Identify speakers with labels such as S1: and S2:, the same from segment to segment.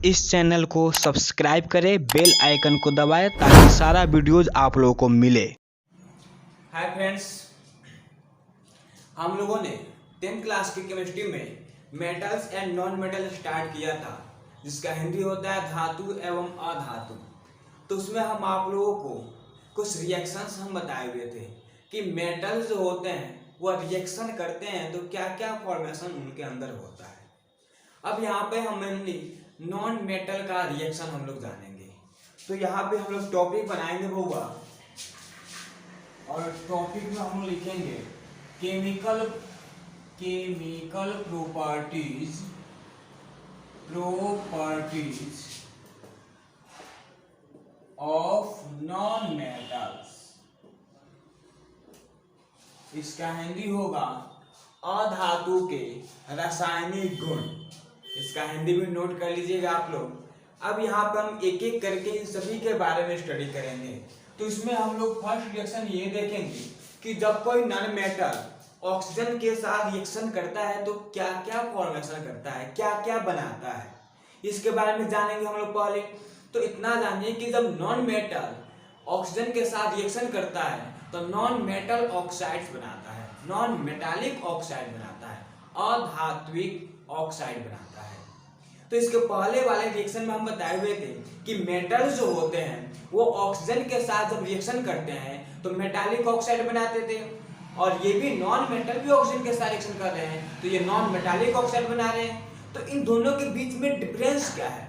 S1: इस चैनल को सब्सक्राइब करें, बेल आइकन को दबाएं ताकि सारा वीडियोज आप लोगों को मिले।
S2: हाय फ्रेंड्स, हम लोगों ने 10th क्लास की केमिस्ट्री में metals and non metal start किया था, जिसका हिंदी होता है धातु एवं अधातु। तो उसमें हम आप लोगों को कुछ रिएक्शंस हम बताए हुए थे कि मेटल्स जो होते हैं वह रिएक्शन करते हैं तो क्या क्या फॉर्मेशन उनके अंदर होता है। अब यहाँ पे हम नॉन मेटल का रिएक्शन हम लोग जानेंगे। तो यहाँ पे हम लोग टॉपिक बनाएंगे होगा, और टॉपिक में हम लिखेंगे chemical properties of non metals. इसका हिंदी होगा अधातु के रासायनिक गुण। इसका हिंदी भी नोट कर लीजिएगा आप लोग। अब यहाँ पर हम एक एक करके इन सभी के बारे में स्टडी करेंगे। तो इसमें हम लोग फर्स्ट रिएक्शन ये देखेंगे कि जब कोई नॉन मेटल ऑक्सीजन के साथ रिएक्शन करता है तो क्या क्या फॉर्मेशन करता है, क्या क्या बनाता है, इसके बारे में जानेंगे हम लोग पहले। तो इतना जानिए कि जब नॉन मेटल ऑक्सीजन के साथ रिएक्शन करता है तो नॉन मेटल ऑक्साइड्स बनाता है, नॉन मेटालिक ऑक्साइड बनाता है, अधात्विक ऑक्साइड बनाता है। तो इसके पहले वाले रिएक्शन में हम बताए हुए थे कि मेटल्स जो होते हैं वो ऑक्सीजन के साथ जब रिएक्शन करते हैं तो मेटालिक ऑक्साइड बनाते थे, और ये भी नॉन मेटल भी ऑक्सीजन के साथ रिएक्शन कर रहे हैं तो ये नॉन मेटालिक ऑक्साइड बना रहे हैं। तो इन दोनों के बीच में डिफरेंस क्या है?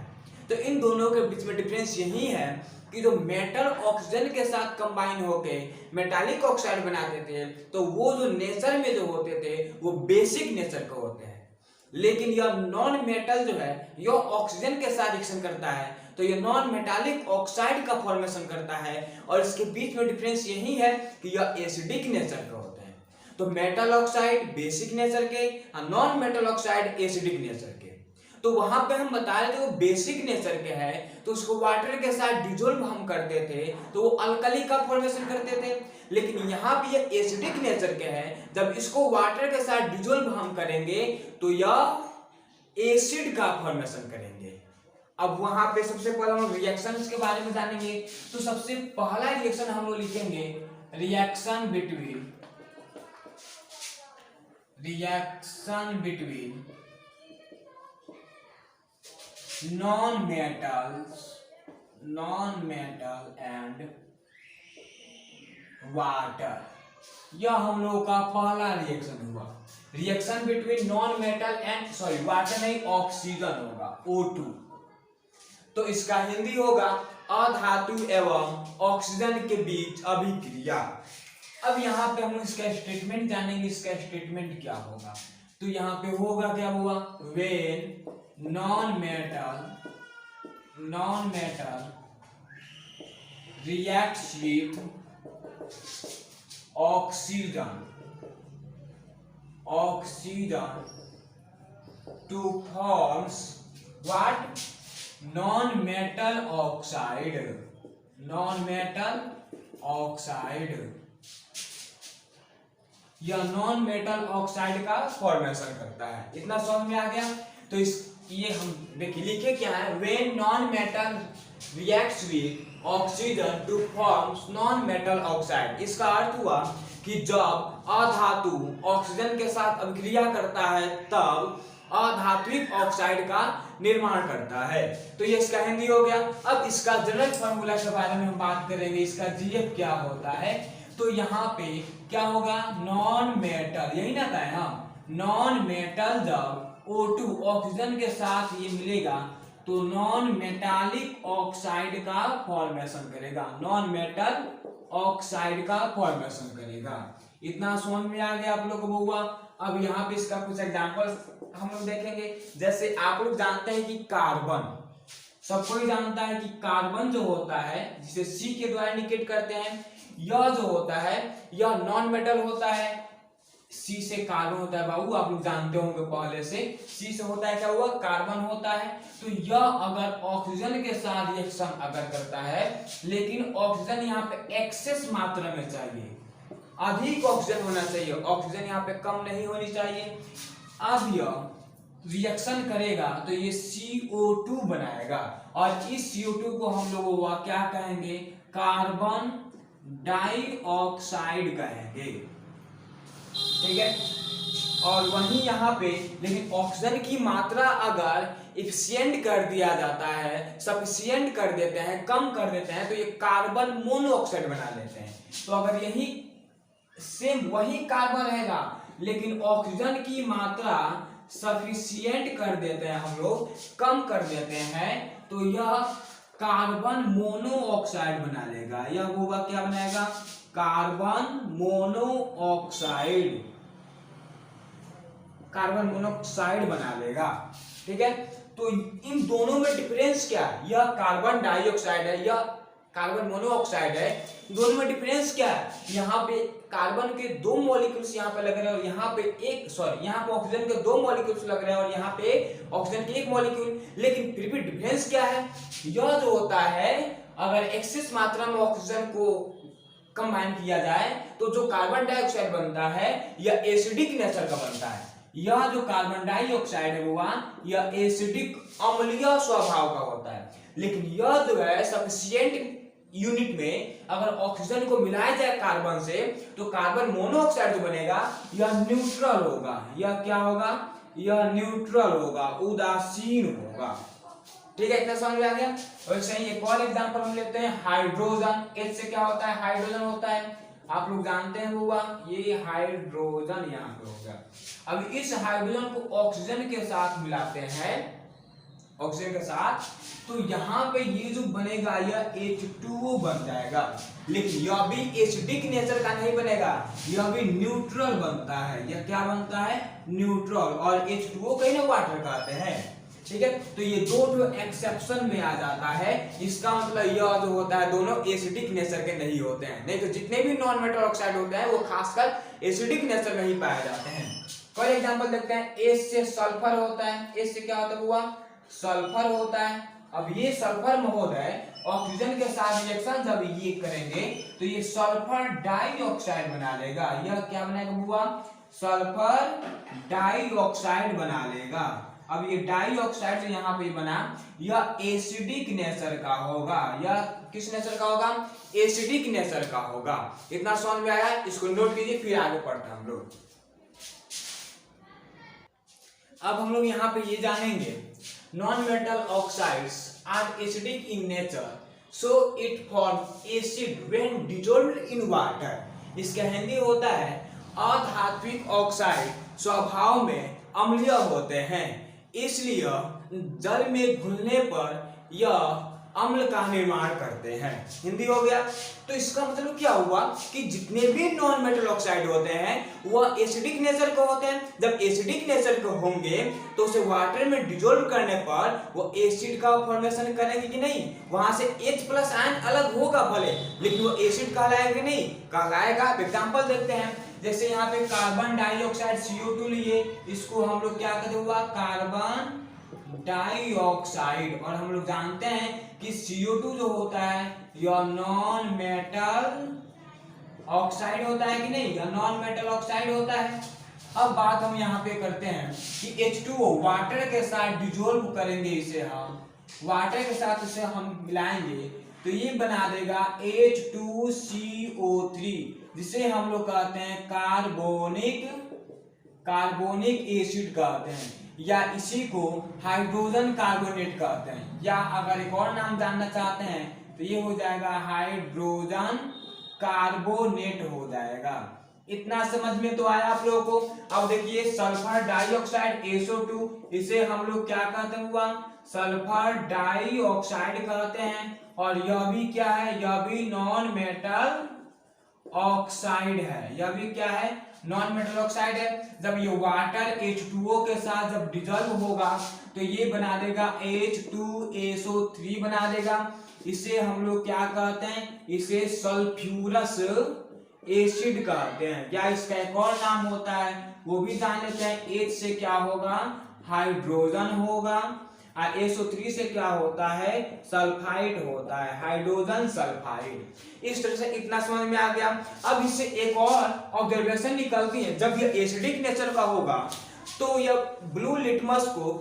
S2: तो इन दोनों के बीच में डिफरेंस यही है कि जो मेटल ऑक्सीजन के साथ कंबाइन होके मेटालिक ऑक्साइड बनाते थे तो वो जो नेचर में जो होते थे वो बेसिक नेचर के होते हैं, लेकिन यह नॉन मेटल जो है यह ऑक्सीजन के साथ रिएक्शन करता है तो यह नॉन मेटालिक ऑक्साइड का फॉर्मेशन करता है। और इसके बीच में डिफरेंस यही है कि यह एसिडिक नेचर के होते हैं। तो मेटल ऑक्साइड बेसिक नेचर के और non metal oxide acidic nature के। तो वहां पे हम बता रहे थे वो बेसिक नेचर के है तो उसको वाटर के साथ डिजोल्व हम करते थे तो वो अल्कली का फॉर्मेशन करते थे, लेकिन यहाँ पे ये एसिडिक नेचर के है, जब इसको वाटर के साथ डिजोल्व हम करेंगे तो यह एसिड का फॉर्मेशन करेंगे। अब वहां पे सबसे पहले हम रिएक्शंस के बारे में जानेंगे। तो सबसे पहला रिएक्शन हम लोग लिखेंगे reaction between non metal and water. यह हम लोगों का पहला रिएक्शन हुआ। Reaction between non metal and water नहीं, ऑक्सीजन होगा O2। तो इसका हिंदी होगा अधातु एवं ऑक्सीजन के बीच अभिक्रिया। अब यहाँ पे हम इसका स्टेटमेंट जानेंगे। इसका स्टेटमेंट क्या होगा? तो यहाँ पे होगा क्या हुआ, when non metal reacts with oxygen to forms what? Non-metal oxide। यह नॉन मेटल ऑक्साइड का फॉर्मेशन करता है। इतना समझ में आ गया? तो ये हम देखिए लिखे क्या है, when non metal reacts with oxygen two forms non metal oxide. इसका अर्थ हुआ कि जब अधातु ऑक्सीजन के साथ अभिक्रिया करता है तब अधात्विक ऑक्साइड का निर्माण करता है। तो ये इसका हिंदी हो गया। अब इसका जनरल फॉर्मूला के बारे में हम बात करेंगे। इसका जीएफ क्या होता है? तो यहाँ पे क्या होगा, नॉन मेटल, यही ना था हाँ, नॉन मेटल जब O2 ऑक्सीजन के साथ ये मिलेगा तो नॉन मेटालिक ऑक्साइड का फॉर्मेशन करेगा, नॉन मेटल ऑक्साइड का फॉर्मेशन करेगा। इतना समझ में आ गया आप लोग को हुआ। अब यहाँ पे इसका कुछ एग्जांपल्स हम लोग देखेंगे। जैसे आप लोग जानते हैं कि कार्बन, सब कोई जानता है कि कार्बन जो होता है जिसे C के द्वारा इंडिकेट करते हैं, यह जो होता है यह नॉन मेटल होता है। C से कार्बन होता है बाबू, आप लोग जानते होंगे पहले से। C से होता है क्या हुआ, कार्बन होता है। तो यह अगर ऑक्सीजन के साथ रिएक्शन अगर करता है, लेकिन ऑक्सीजन यहाँ पे एक्सेस मात्रा में चाहिए, अधिक ऑक्सीजन होना चाहिए, ऑक्सीजन यहाँ पे कम नहीं होनी चाहिए। अब यह रिएक्शन करेगा तो ये CO2 बनाएगा, और इस CO2 को हम लोग क्या कहेंगे, कार्बन डाइऑक्साइड कहेंगे। ठीक है, और वहीं यहाँ पे लेकिन ऑक्सीजन की मात्रा अगर इफिशिएंट कर दिया जाता है, सफिशिएंट कर देते हैं, कम कर देते हैं, तो ये कार्बन मोनोऑक्साइड बना लेते हैं। तो अगर यही सेम वही कार्बन रहेगा लेकिन ऑक्सीजन की मात्रा सफिशिएंट कर देते हैं, हम लोग कम कर देते हैं, तो यह कार्बन मोनोऑक्साइड बना लेगा। यह होगा क्या बनाएगा, कार्बन मोनोऑक्साइड, कार्बन मोनोऑक्साइड बना लेगा। ठीक है, तो इन दोनों में डिफरेंस क्या है, यह कार्बन डाइऑक्साइड है, यह कार्बन मोनोऑक्साइड है, दोनों में डिफरेंस क्या है, यहाँ पे कार्बन के 2 मॉलिक्यूल्स यहाँ पे लग रहे हैं और यहाँ पे यहाँ पे ऑक्सीजन के 2 मॉलिक्यूल्स लग रहे हैं और यहाँ पे ऑक्सीजन के 1 मॉलिक्यूल, लेकिन फिर भी डिफरेंस क्या है, यह जो होता है अगर एक्सेस मात्रा में ऑक्सीजन को कंबाइन किया जाए तो जो कार्बन डाइऑक्साइड बनता है यह एसिडिक नेचर का बनता है। यह जो कार्बन डाइऑक्साइड है वो यह एसिडिक अम्लीय स्वभाव का होता है, लेकिन यह जो है सफिशिएंट यूनिट में अगर ऑक्सीजन को मिलाया जाए कार्बन से तो कार्बन मोनोऑक्साइड जो बनेगा यह न्यूट्रल होगा। यह क्या होगा, यह न्यूट्रल होगा, उदासीन होगा। ठीक है, इतना समझ में आ गया। और सही एक और एग्जांपल हम लेते हैं, हाइड्रोजन। H से क्या होता है, हाइड्रोजन होता है, आप लोग जानते हैं हुआ, ये हाइड्रोजन यहाँ पे हो गया। अब इस हाइड्रोजन को ऑक्सीजन के साथ मिलाते हैं, ऑक्सीजन के साथ, तो यहाँ पे ये जो बनेगा यह H2O बन जाएगा, लेकिन यह भी एसिडिक नेचर का नहीं बनेगा, यह भी न्यूट्रल बनता है। यह क्या बनता है, न्यूट्रल, और H2O कहीं ना वाटर कहते हैं। ठीक है, तो ये दो एक्सेप्शन में आ जाता है। इसका मतलब यह जो होता है दोनों एसिडिक नेचर के नहीं होते हैं, नहीं तो जितने भी नॉन मेटल ऑक्साइड होते हैं वो खासकर एसिडिक नेचर में ही पाए जाते हैं। कोई एग्जांपल देखते हैं, H से सल्फर होता है, H से क्या होता है हुआ, सल्फर होता है। अब ये सल्फर महोदय ऑक्सीजन के साथ रिएक्शन जब ये करेंगे तो ये सल्फर डाइऑक्साइड बना लेगा। यह क्या बनाएगा हुआ, सल्फर डाइऑक्साइड बना लेगा। अब ये डाइऑक्साइड जो यहाँ पे बना यह एसिडिक नेचर का होगा। यह किस नेचर का होगा, एसिडिक नेचर का होगा। इतना समझ में आया, इसको नोट कीजिए, फिर आगे पढ़ते हैं हम लोग। अब हम लोग यहाँ पे ये जानेंगे, non metal oxides are acidic in nature, so it form acid when dissolved in water. इसका हिंदी होता है, अधात्विक ऑक्साइड स्वभाव में अम्लीय होते हैं, इसलिए जल में घुलने पर यह अम्ल का निर्माण करते हैं। हिंदी हो गया। तो इसका मतलब क्या हुआ कि जितने भी नॉन मेटल ऑक्साइड होते हैं वह एसिडिक नेचर के होते हैं। जब एसिडिक नेचर के होंगे तो उसे वाटर में डिसॉल्व करने पर वो एसिड का फॉर्मेशन करेंगे कि नहीं, वहां से H+ आयन अलग होगा भले, लेकिन वो एसिड कहलाएगा कि नहीं, कहलाएगा। एग्जांपल देखते हैं, जैसे यहाँ पे कार्बन डाइऑक्साइड CO2 लिए, इसको हम लोग क्या कहते हुआ, कार्बन डाइऑक्साइड। और हम लोग जानते हैं कि CO2 जो होता है यह नॉन मेटल ऑक्साइड होता है कि नहीं, यह नॉन मेटल ऑक्साइड होता है। अब बात हम यहाँ पे करते हैं कि H2O वाटर के साथ डिसॉल्व करेंगे, इसे हम वाटर के साथ इसे हम मिलाएंगे तो ये बना देगा H2CO3, जिसे हम लोग कहते हैं कार्बोनिक एसिड कहते हैं, या इसी को हाइड्रोजन कार्बोनेट कहते हैं, या अगर एक और नाम जानना चाहते हैं तो ये हो जाएगा हाइड्रोजन कार्बोनेट हो जाएगा। इतना समझ में तो आया आप लोगों को। अब देखिए सल्फर डाइऑक्साइड SO2, इसे हम लोग क्या कहते हैं हुआ, सल्फर डाइऑक्साइड कहते हैं। और यह भी क्या है, यह भी नॉन मेटल ऑक्साइड है। यह भी क्या है, नॉन मेटल ऑक्साइड है। जब ये वाटर H2O के साथ जब डिसॉल्व होगा तो ये बना देगा H2SO3 बना देगा। इसे हम लोग क्या कहते हैं, इसे सल्फ्यूरस एसिड कहते हैं। या इसका एक और नाम होता है वो भी जान लेते हैं। H से क्या होगा, हाइड्रोजन होगा, और SO3 से क्या होता है, सल्फाइड होता है, हाइड्रोजन सल्फाइड। इस तरह से इतना समझ में आ गया। अब इससे एक और ऑब्जर्वेशन निकलती है, जब ये एसिडिक नेचर का होगा तो यह ब्लू लिटमस को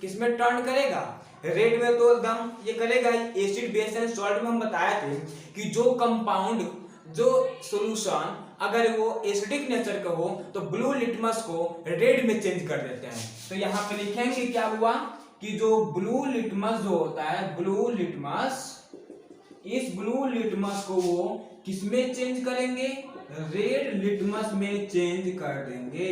S2: किस में टर्न करेगा, रेड में तो एकदम ये करेगा ही। एसिड बेस एंड सॉल्ट में हम बताए थे कि जो कंपाउंड जो सॉल्यूशन अगर वो एसिडिक नेचर का हो तो ब्लू लिटमस को रेड में चेंज कर देते हैं। तो यहाँ पे लिखेंगे क्या हुआ कि जो ब्लू लिटमस जो होता है, ब्लू लिटमस, इस ब्लू लिटमस को वो किसमें चेंज करेंगे, रेड लिटमस में चेंज कर देंगे।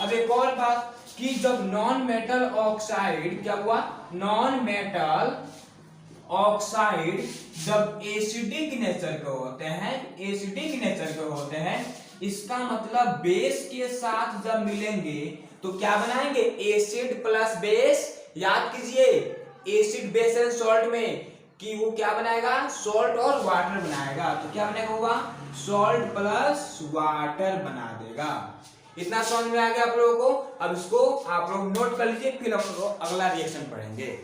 S2: अब एक और बात कि जब नॉन मेटल ऑक्साइड, क्या हुआ, नॉन मेटल ऑक्साइड जब एसिडिक नेचर के होते हैं, एसिडिक नेचर के होते हैं, इसका मतलब बेस के साथ जब मिलेंगे तो क्या बनाएंगे, एसिड प्लस बेस। याद कीजिए एसिड बेस एंड सॉल्ट में कि वो क्या बनाएगा, सॉल्ट और वाटर बनाएगा। तो क्या बनेगा होगा, सॉल्ट प्लस वाटर बना देगा। इतना समझ में आ गया आप लोगों को। अब इसको आप लोग नोट कर लीजिए, फिर हम लोग अगला रिएक्शन पढ़ेंगे।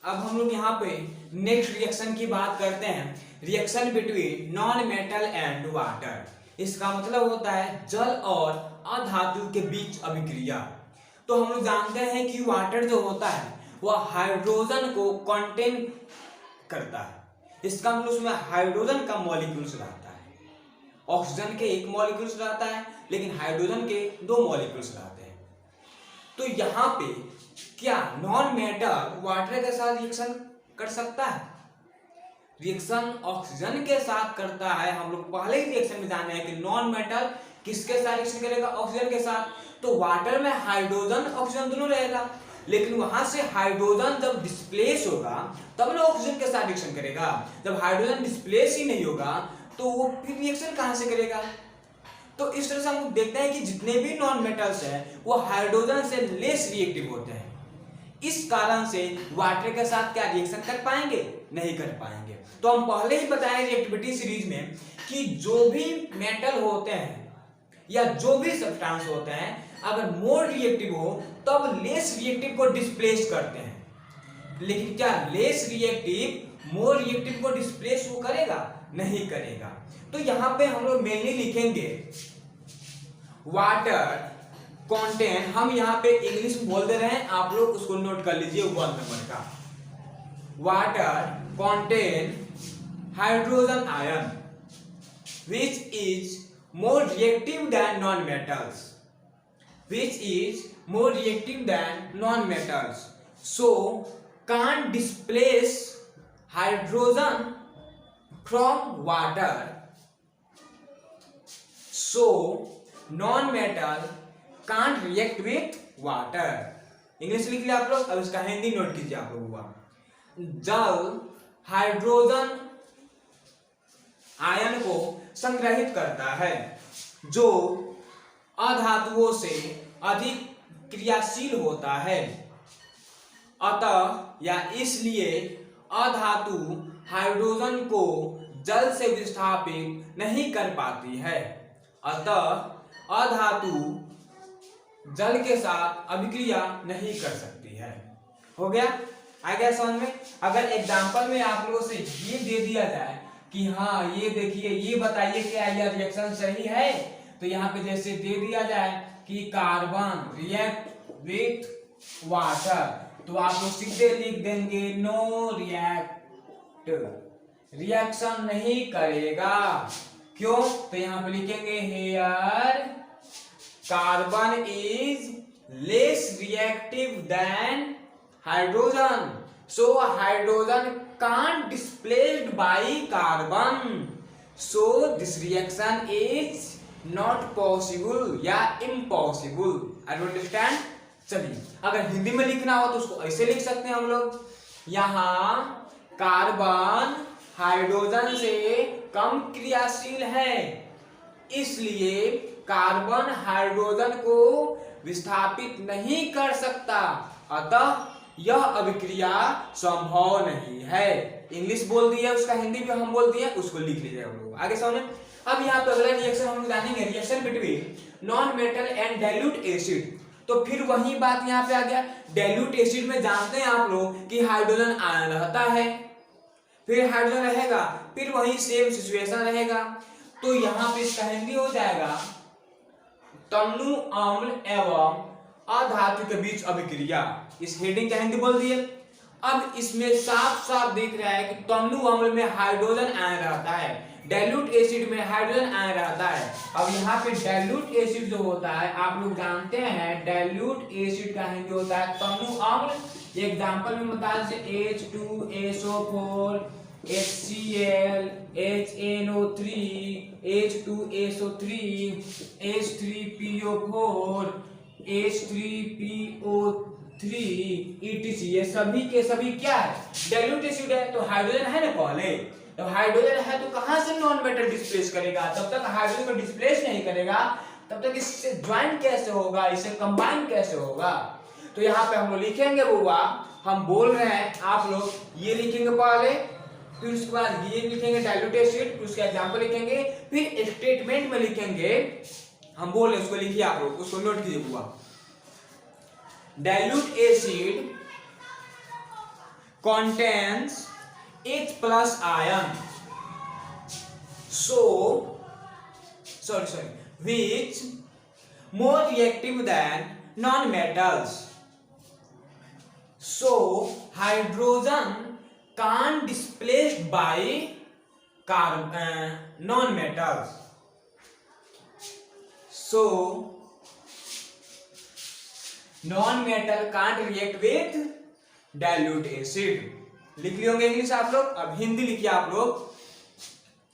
S2: अब हम लोग यहाँ पे नेक्स्ट रिएक्शन की बात करते हैं, reaction between non metal and water. इसका मतलब होता है जल और अधातु के बीच अभिक्रिया। तो हम लोग जानते हैं कि वाटर जो होता है वह हाइड्रोजन को कंटेन करता है। इसका मतलब उसमें हाइड्रोजन का मॉलिक्यूल्स रहता है। ऑक्सीजन के एक मॉलिक्यूल्स रहता है लेकिन हाइड्रोजन के 2 मॉलिक्यूल्स रहते हैं। तो यहाँ पे क्या नॉन मेटल वाटर के साथ रिएक्शन कर सकता है, रिएक्शन ऑक्सीजन के साथ करता है। हम लोग पहले ही रिएक्शन में जाने हैं कि नॉन मेटल किसके साथ रिएक्शन करेगा, ऑक्सीजन के साथ। तो वाटर में हाइड्रोजन ऑक्सीजन दोनों रहेगा, लेकिन वहां से हाइड्रोजन जब डिस्प्लेस होगा तब ना ऑक्सीजन के साथ रिएक्शन करेगा। जब हाइड्रोजन डिस्प्लेस ही नहीं होगा तो वो फिर रिएक्शन कहां से करेगा। तो इस तरह से हम देखते हैं कि जितने भी नॉन मेटल्स हैं वो हाइड्रोजन से लेस रिएक्टिव होते हैं। इस कारण से वाटर के साथ क्या रिएक्शन कर पाएंगे, नहीं कर पाएंगे। तो हम पहले ही बताए रिएक्टिविटी सीरीज में कि जो भी मेटल होते हैं या जो भी सब्सटेंस होते हैं अगर मोर रिएक्टिव हो तब लेस रिएक्टिव को डिस्प्लेस करते हैं। लेकिन क्या लेस रिएक्टिव मोर रिएक्टिव को डिस्प्लेस वो करेगा, नहीं करेगा। तो यहां पे हम लोग मेनली लिखेंगे वाटर कंटेन, हम यहाँ पे इंग्लिश में बोल दे रहे हैं, आप लोग उसको नोट कर लीजिए 1 नंबर का। Water contain hydrogen ion which is more reactive than non-metals, which is more reactive than non-metals, so can't displace hydrogen from water, so non-metal can't react with water। English लिख लिया आप लोग। अब इसका Hindi note कीजिए आप लोगों का। जल हाइड्रोजन आयन को संग्रहित करता है जो अधातुओं से अधिक क्रियाशील होता है, अतः या इसलिए अधातु हाइड्रोजन को जल से विस्थापित नहीं कर पाती है, अतः अधातु जल के साथ अभिक्रिया नहीं कर सकती है। हो गया, आ गया समझ में। अगर एग्जांपल में आप लोगों से ये दे दिया जाए कि हाँ ये देखिए, ये बताइए क्या यह रिएक्शन सही है, तो यहाँ पे जैसे दे दिया जाए कि कार्बन रिएक्ट विथ वाटर, तो आप लोग सीधे लिख देंगे नो रिएक्ट, रिएक्शन नहीं करेगा। क्यों, तो यहाँ पे लिखेंगे here carbon is less reactive than hydrogen, so hydrogen can't displaced by carbon, so this reaction is not possible या impossible। I don't understand। चलिए अगर हिंदी में लिखना हो तो उसको ऐसे लिख सकते हैं हम लोग, यहाँ कार्बन हाइड्रोजन से कम क्रियाशील है इसलिए कार्बन हाइड्रोजन को विस्थापित नहीं कर सकता, अतः यह अभिक्रिया संभव नहीं है। इंग्लिश बोल दिया, उसका हिंदी भी हम बोल दिए, उसको लिख लीजिए हम लोग। आगे समझे। अब यहाँ पे अगला रिएक्शन हम लोग जानेंगे, reaction between non metal and dilute acid. तो फिर वही बात यहाँ पे आ गया, डाइल्यूट एसिड में जानते हैं आप लोग कि हाइड्रोजन आयन रहता है, फिर हाइड्रोजन रहेगा, फिर वही सेम सिचुएशन रहेगा। तो यहाँ पे इसका हिंदी हो जाएगा तनु अम्ल एवं अधातु के बीच अभिक्रिया। इस हेडिंग का हिंदी बोल दिए। अब इसमें साफ साफ दिख रहा है कि तनु अम्ल में हाइड्रोजन आयन रहता है, डाइल्यूट एसिड में हाइड्रोजन आयन रहता है। अब यहाँ पे डाइल्यूट एसिड जो होता है आप लोग जानते हैं, डाइल्यूट एसिड का हिंदी होता है तनु अम्ल। एग्जांपल में बता जैसे H2SO4, HCl, HNO3, H2SO3, H3PO4, H3PO3 etc। ये सभी के सभी क्या है? डाइल्यूट एसिड है। तो हाइड्रोजन है ना पहले, तो हाइड्रोजन है तो कहां से नॉन मेटल डिस्प्लेस करेगा? जब तक हाइड्रोजन को डिस्प्लेस नहीं करेगा तब तक इससे ज्वाइन कैसे होगा, इससे कंबाइन कैसे होगा? तो यहाँ पे हम लोग लिखेंगे बुआ, हम बोल रहे हैं आप लोग ये लिखेंगे पहले, फिर उसके बाद ये लिखेंगे डाइल्यूट एसिड, फिर उसका एग्जांपल लिखेंगे, फिर स्टेटमेंट में लिखेंगे। हम बोल रहे उसको लिखिए, आप लोग उसको नोट कीजिए बुआ। Dilute acid contains H plus ion, which more reactive than non-metals. So hydrogen can't displaced by non-metals. So non-metal can't react with dilute acid. लिख लिए होंगे इंग्लिश आप लोग। अब हिंदी लिखिए आप लोग।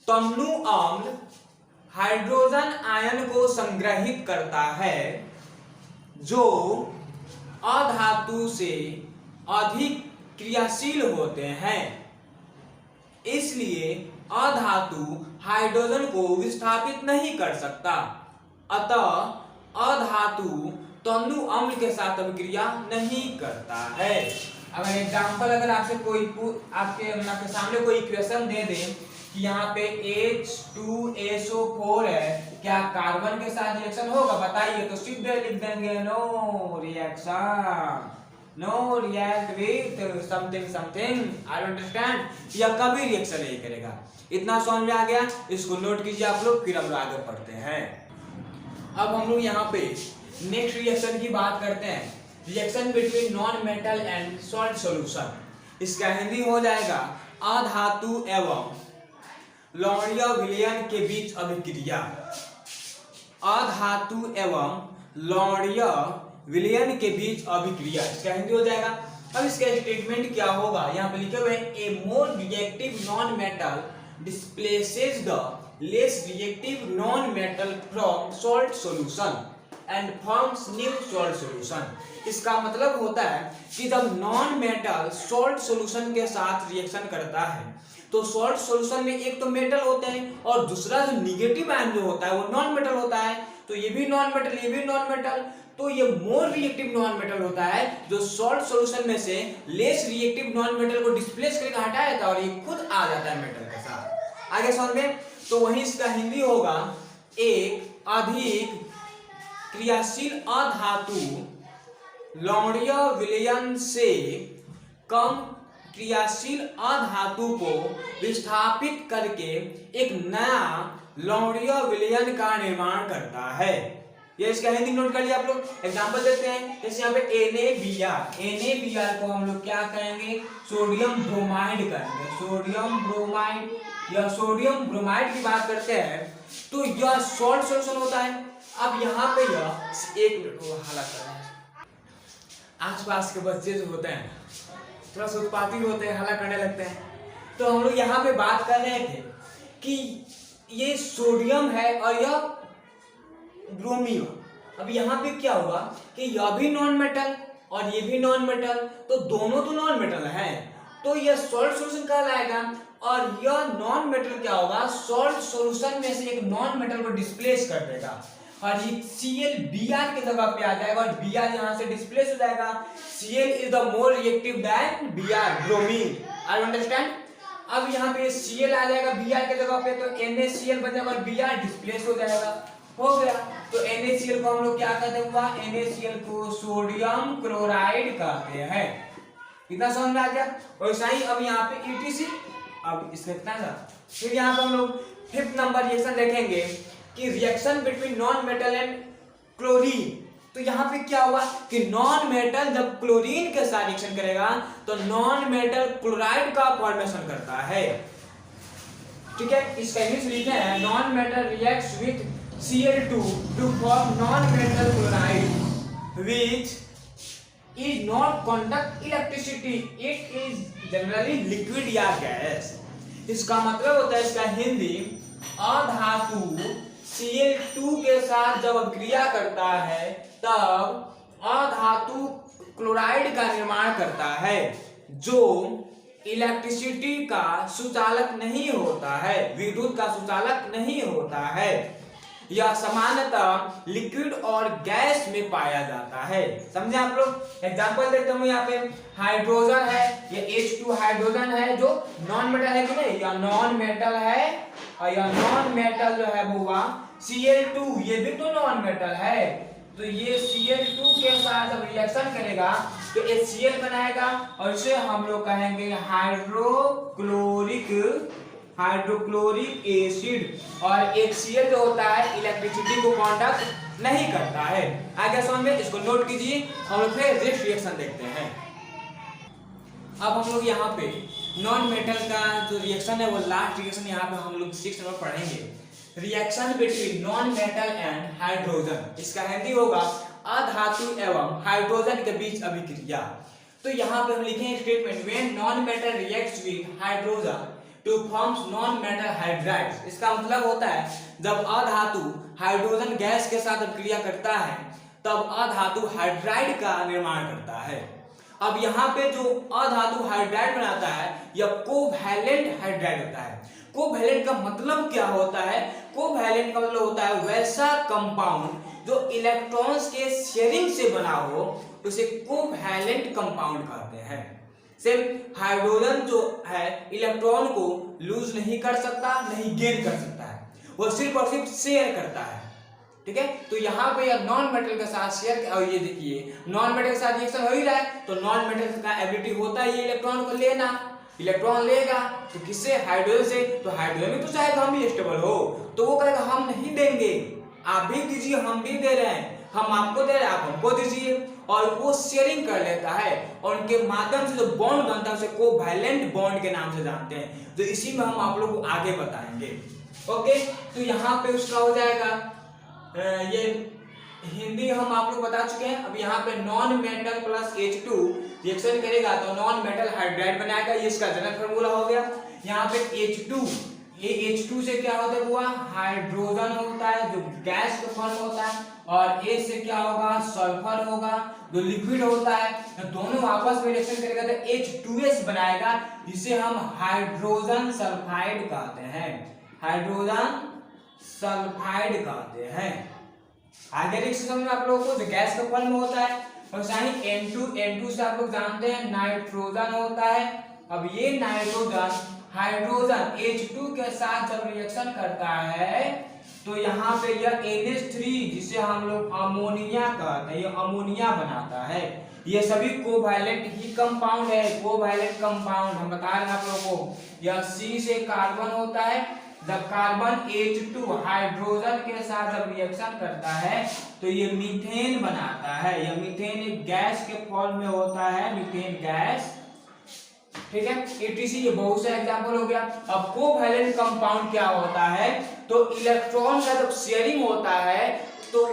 S2: तनु अम्ल हाइड्रोजन आयन को संग्रहित करता है जो अधातु से अधिक क्रियाशील होते हैं, इसलिए अधातु हाइड्रोजन को विस्थापित नहीं कर सकता, अतः अधातु तनु अम्ल के साथ अभिक्रिया नहीं करता है। अगर एग्जांपल अगर आपसे कोई आपके सामने कोई इक्वेशन दे दे कि यहाँ पे H2SO4 है, क्या कार्बन के साथ रिएक्शन होगा? बताइए। तो सीधे लिख देंगे no reaction, no react with something something. I understand. या कभी रिएक्शन नहीं करेगा। इतना समझ में आ गया? इसको नोट कीजिए आप लोग, फिर हम लोग आगे पढ़ते हैं। अब हम लोग यहाँ पे नेक्स्ट रिएक्शन की बात करते हैं, reaction between non metal and salt solution. इसका हिंदी हो जाएगा अधातु एवं लवणीय विलयन के बीच अभिक्रिया। अधातु एवं लवणीय विलयन के बीच अभिक्रिया, इसका हिंदी हो जाएगा। अब इसका स्टेटमेंट क्या होगा? यहाँ पे लिखे हुए हैं, a more reactive non metal displaces the less reactive non metal from salt solution and forms new salt solution. इसका मतलब होता है कि जब नॉन मेटल सॉल्ट सॉल्यूशन के साथ रिएक्शन करता है तो सॉल्ट सॉल्यूशन में एक तो मेटल होते हैं और दूसरा जो निगेटिव आयन जो होता है वो नॉन मेटल होता है। तो ये भी नॉन मेटल, ये भी नॉन मेटल, तो ये मोर रिएक्टिव नॉन मेटल होता है जो सॉल्ट सॉल्यूशन में से लेस रिएक्टिव नॉन मेटल को डिस्प्लेस करके हटा देता है और ये खुद आ जाता है मेटल के साथ। आगे समझ में? तो वहीं इसका हिंदी होगा, एक अधिक क्रियाशील अधातु लवणीय विलयन से कम क्रियाशील अधातु को विस्थापित करके एक नया लवणीय विलयन का निर्माण करता है। ये इसका हिंदी नोट कर लिया आप लोग। एग्जांपल देते हैं, जैसे यहाँ पे NaBr को हम लोग क्या कहेंगे? सोडियम ब्रोमाइड कहेंगे। सोडियम ब्रोमाइड या सोडियम ब्रोमाइड की बात करते हैं तो यह सॉल्ट सॉल्यूशन होता है। अब यहाँ पे यह एक मिनट को हला कर रहे हैं, आसपास के बच्चे जो होते हैं थोड़ा सा उत्पाती होते हैं, हल्ला करने लगते हैं। तो हम लोग यहाँ पे बात कर रहे थे कि ये सोडियम है और यह ब्रोमीन। अब यहाँ पे क्या होगा कि यह भी नॉन मेटल और ये भी नॉन मेटल, तो दोनों तो नॉन मेटल है, तो यह सॉल्ट सॉल्यूशन कहलाएगा। और यह नॉन मेटल क्या होगा? सॉल्ट सॉल्यूशन में से एक नॉन मेटल को डिस्प्लेस कर देगा और ये ClBr की जगह पे आ जाएगा और Br यहाँ से डिस्प्लेस हो जाएगा। Cl is the more reactive than Br, bromine. I understand. अब यहाँ पे Cl आ जाएगा Br की जगह पे, तो NaCl बन जाएगा और Br डिस्प्लेस हो जाएगा। हो गया। तो NaCl को हम लोग क्या कहते हैं? NaCl को सोडियम क्लोराइड कहते हैं। कितना समझ में आ गया? वैसा ही अब यहाँ पे ETC, अब इसका कितना था? फिर यहाँ पे हम लोग 5th नंबर रिएक्शन देखेंगे कि reaction between non metal and chlorine. तो यहाँ पे क्या हुआ कि नॉन मेटल जब क्लोरीन के साथ रिएक्शन करेगा तो नॉन मेटल क्लोराइड का फॉर्मेशन करता है। ठीक है, इसका इंग्लिश लिखे हैं non metal reacts with Cl2 to form non-metal chloride which is not conduct electricity, it is generally liquid या गैस। इसका मतलब होता है, इसका हिंदी, अधातु Cl2 के साथ जब क्रिया करता है तब अधातु क्लोराइड का निर्माण करता है जो इलेक्ट्रिसिटी का सुचालक नहीं होता है, विद्युत का सुचालक नहीं होता है। यह सामान्यतः लिक्विड और गैस में पाया जाता है। समझे आप लोग? एग्जांपल देते हूँ, यहाँ पे हाइड्रोजन है, ये H2 हाइड्रोजन है जो नॉन मेटल है कि नहीं, यह नॉन मेटल है, और यह नॉन मेटल जो है वो हुआ Cl2, ये भी तो नॉन मेटल है। तो ये Cl2 के साथ जब रिएक्शन करेगा तो HCl बनाएगा और इसे हम लोग कहेंगे हाइड्रोक्लोरिक एसिड। और HCl जो होता है इलेक्ट्रिसिटी को कंडक्ट नहीं करता है। आगे समझ में, इसको नोट कीजिए। हम लोग फिर नेक्स्ट रिएक्शन देखते हैं। अब हम लोग यहाँ पे नॉन मेटल का जो रिएक्शन है वो लास्ट रिएक्शन यहाँ पे हम लोग 6 नंबर पढ़ेंगे, reaction between non metal and hydrogen. इसका हिंदी होगा अधातु एवं हाइड्रोजन के बीच अभिक्रिया। तो यहाँ पे हम लिखेंगे statement when non metal reacts with hydrogen two forms non metal hydrides. इसका मतलब होता है जब अधातु हाइड्रोजन गैस के साथ क्रिया करता है तब अधातु हाइड्राइड का निर्माण करता है। अब यहाँ पे जो अधातु हाइड्राइड बनाता है यह कोवैलेंट हाइड्राइड होता है। कोवैलेंट का मतलब क्या होता है? कोवैलेंट का मतलब होता है वैसा कंपाउंड जो इलेक्ट्रॉन्स के शेयरिंग से बना हो, उसे कोवैलेंट कंपाउंड कहते हैं। सिर्फ हाइड्रोजन जो है इलेक्ट्रॉन को लूज नहीं कर सकता, नहीं गेन कर सकता है, वो सिर्फ और सिर्फ शेयर करता है। ठीक है, तो यहाँ पे यह नॉन मेटल के साथ शेयर, और ये देखिए नॉन मेटल के साथ रिएक्शन हो ही रहा है तो नॉन मेटल का एबिलिटी होता है ये इलेक्ट्रॉन को लेना। इलेक्ट्रॉन लेगा तो किससे? हाइड्रोजन से। तो हाइड्रोजन में तो चाहे हम भी स्टेबल हो, तो वो कहेगा हम नहीं देंगे, आप भी दीजिए, हम भी दे रहे हैं, हम आपको दे रहे हैं, आप हमको दीजिए। और वो शेयरिंग कर लेता है और उनके माध्यम से जो बॉन्ड बनता है उसे कोवैलेंट बॉन्ड के नाम से जानते हैं, जो इसी में हम आप लोग को आगे बताएंगे। ओके, तो यहाँ पे उसका हो जाएगा ये हिंदी हम आप लोग बता चुके हैं। अब यहाँ पे non metal plus H2 reaction करेगा तो नॉन मेटल हाइड्राइड बनाएगा, ये इसका जनरल फार्मूला हो गया। यहाँ पे H2, ये H2 से क्या होता है हुआ? हाइड्रोजन होता है जो गैस का फॉर्म होता है, और A से क्या होगा? सल्फर होगा जो लिक्विड होता है। तो दोनों आपस में रिएक्शन करेगा तो H2S बनाएगा, जिसे हम हाइड्रोजन सल्फाइड कहते हैं। हाइड्रोजन सल्फाइड कहते हैं। आगे रिएक्शन में आप लोगों को जो गैस का फॉर्म होता है और N2 से आप लोग जानते हैं नाइट्रोजन होता है। अब ये नाइट्रोजन हाइड्रोजन H2 के साथ जब रिएक्शन करता है तो यहाँ पे यह NH3 जिसे हम लोग अमोनिया कहते हैं, ये अमोनिया बनाता है। ये सभी कोवैलेंट ही कंपाउंड है। कोवैलेंट कंपाउंड हम बता रहे हैं आप लोगों को। यह C से कार्बन होता है, जब कार्बन H2 हाइड्रोजन के साथ जब रिएक्शन करता है तो ये मीथेन बनाता है। यह मीथेन एक गैस के फॉर्म में होता है, मीथेन गैस। ठीक है, ETC ये बहुत सा एग्जांपल हो गया। अब कोवैलेंट कंपाउंड क्या होता है? तो इलेक्ट्रॉन का जब शेयरिंग होता है तो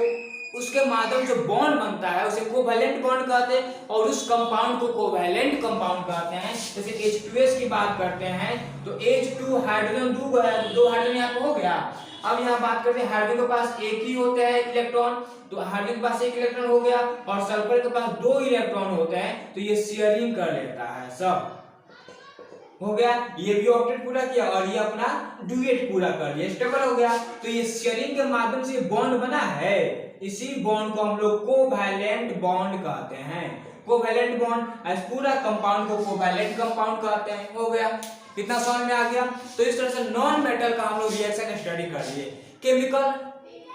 S2: उसके माध्यम से बॉन्ड बनता है, उसे कोवैलेंट बॉन्ड कहते हैं, और उस कंपाउंड को कोवैलेंट कंपाउंड कहते हैं। जैसे H2S की बात करते हैं तो H2 हाइड्रोजन दो हाइड्रोजन यहाँ पे हो गया। अब यहाँ बात करते हैं हाइड्रोजन के पास एक ही होते हैं इलेक्ट्रॉन, तो हाइड्रोजन के पास एक इलेक्ट्रॉन हो गया, और सल्फर के पास 2 इलेक्ट्रॉन होते हैं, तो ये शेयरिंग कर लेता है। सब हो गया, ये भी ऑक्टेट पूरा किया और ये अपना डुएट पूरा कर लिया, स्टेबल हो गया। तो ये शेयरिंग के माध्यम से बॉन्ड बना है, इसी बॉन्ड को हम लोग कोवैलेंट बॉन्ड कहते हैं। कोवैलेंट बॉन्ड, आज पूरा कंपाउंड को कोवैलेंट कंपाउंड कहते हैं। हो गया, कितना समझ में आ गया? तो इस तरह से नॉन मेटल का हम लोग रिएक्शन स्टडी कर लिए। Chemical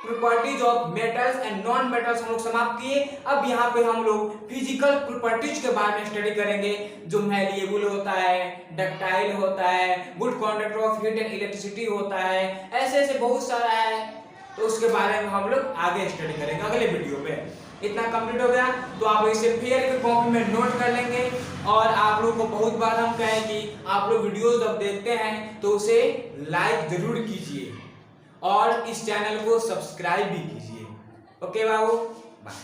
S2: properties of metals and non metals हम लोग समाप्त किए। अब यहाँ पे हम लोग फिजिकल प्रॉपर्टीज के बारे में स्टडी करेंगे, जो मैलिएबल होता है, डक्टाइल होता है, good conductor of heat and electricity होता है, ऐसे ऐसे बहुत सारा है। तो उसके बारे में हम लोग आगे स्टडी करेंगे अगले वीडियो में। इतना कंप्लीट हो गया तो आप इसे फिर के कॉपी में नोट कर लेंगे। और आप लोगों को बहुत बार हम कहें कि आप लोग वीडियोस जब देखते हैं तो उसे लाइक जरूर कीजिए और इस चैनल को सब्सक्राइब भी कीजिए। ओके बाबू, बाय।